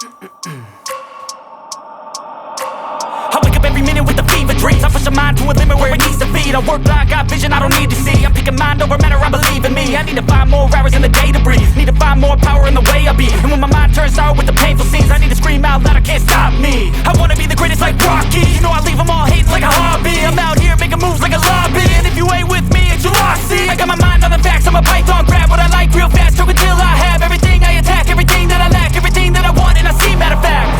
I wake up every minute with the fever dreams. I push my mind to a limit where it needs to be. I work blind, got vision I don't need to see. I'm picking mind over matter, I believe in me. I need to find more hours in the day to breathe. Need to find more power in the way I be. And when my mind turns sour with the painful scenes, I need to scream out loud, I can't stop me. I wanna be the greatest like Rocky. You know I leave them all hating like a hobby. I'm out here making moves like a lobby. And if you ain't with me, it's your loss, see. I got my mind on the facts, I'm a python, grab what I like real fast. Stroke until I have everything I attack, everything that I lack, everything that I want and I see, matter of fact.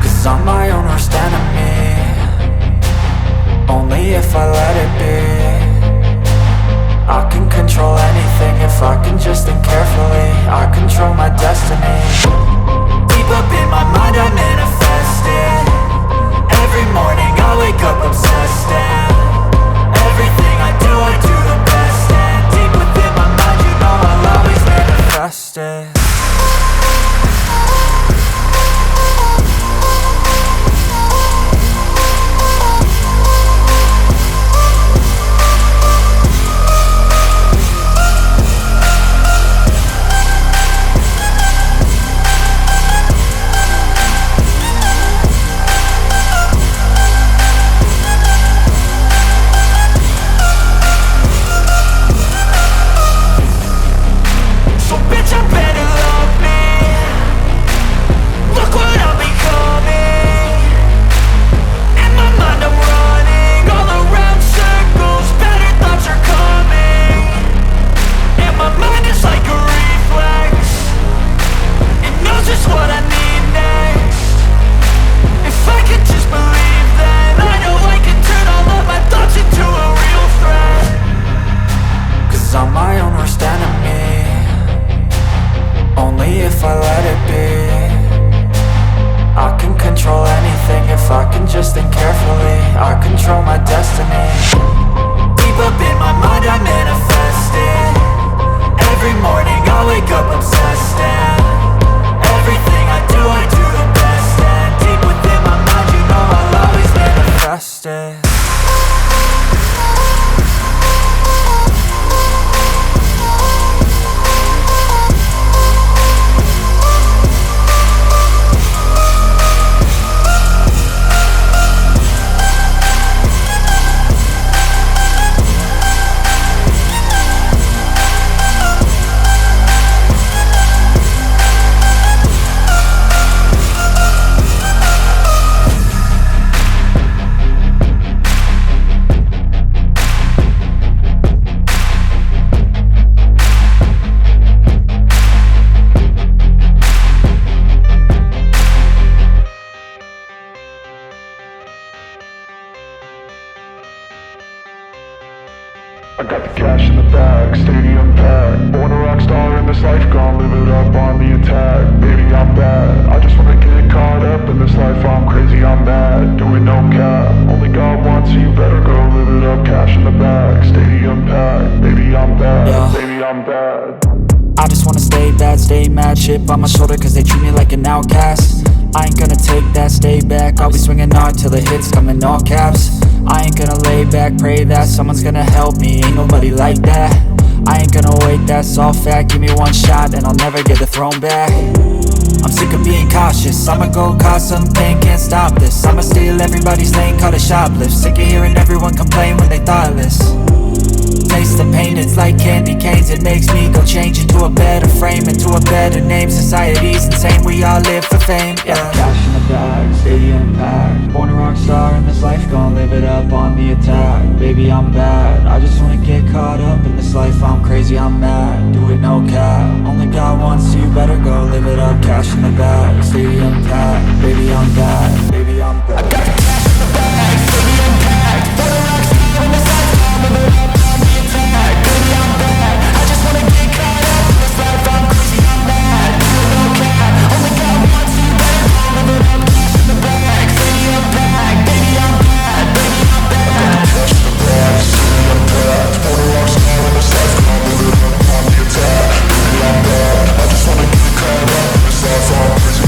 Cause I'm my own worst enemy, only if I let it be. I can control anything if I can just think carefully. I control my destiny. Deep up in my mind I manifest it. Every morning I wake up obsessed, and everything I do the best. And deep within my mind you know I'll always manifest it. I'm my own worst enemy, only if I let it be. I can control anything if I can just think carefully. I control my destiny. Deep up in my mind I manifest it. Every morning I wake up obsessed, and everything I do the best. And deep within my mind you know I'll always manifest it. I got the cash in the bag, stadium packed. Born a rock star in this life, gon' live it up on the attack. Baby, I'm bad, I just wanna get caught up in this life. I'm crazy, I'm mad, doing no cap. Only God wants you, better go live it up. Cash in the bag, stadium packed. Baby, I'm bad, yeah. Baby, I'm bad. I just wanna stay bad, stay mad. Chip on my shoulder cause they treat me like an outcast. I ain't gonna take that, stay back. I'll be swinging hard till the hits come in all caps. I ain't gonna lay back, pray that someone's gonna help me. Ain't nobody like that. I ain't gonna wait, that's all fact. Give me one shot and I'll never get the throne back. I'm sick of being cautious, I'ma go cause some pain, can't stop this. I'ma steal everybody's lane, call it shoplift. Sick of hearing everyone complain when they thoughtless. Taste the pain, it's like candy canes. It makes me go change into a better frame, into a better name. Society's insane, we all live for fame, yeah. Cash in the bag, stadium packed. Born a rock star in this life, gon' live it up on the attack. Baby, I'm bad, I just wanna get caught up in this life. I'm crazy, I'm mad, do it no cap. Only God wants you, better go live it up. Cash in the bag, stadium packed. Baby, I'm bad, baby, I'm bad. I got the cash in the bag, stadium packed. Born a rock star in this life, gon' live it up on the attack. Baby, I'm bad, I just wanna get caught up in this life. I'm crazy, I'm mad, do it no cap. Only God wants you, better go live it up. Cash in the bag, stadium packed. Baby, I'm bad, baby, I'm bad. Cash in the bag, stadium packed. Born a rock star in this life, gon' live it up on the attack. Baby, I'm bad, I just wanna get caught up in this life. I'm crazy.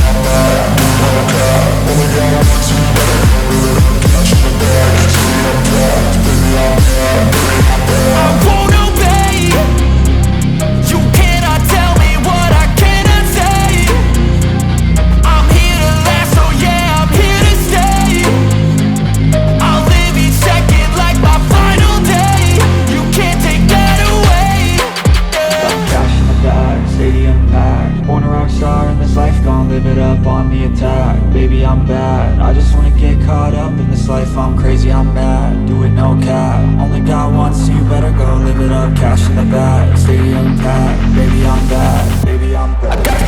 it up on the attack. Baby, I'm bad, I just wanna get caught up in this life. I'm crazy, I'm mad, do it no cap. Only got one, so you better go live it up. Cash in the bag, stadium packed. Baby, I'm bad, baby, I'm bad.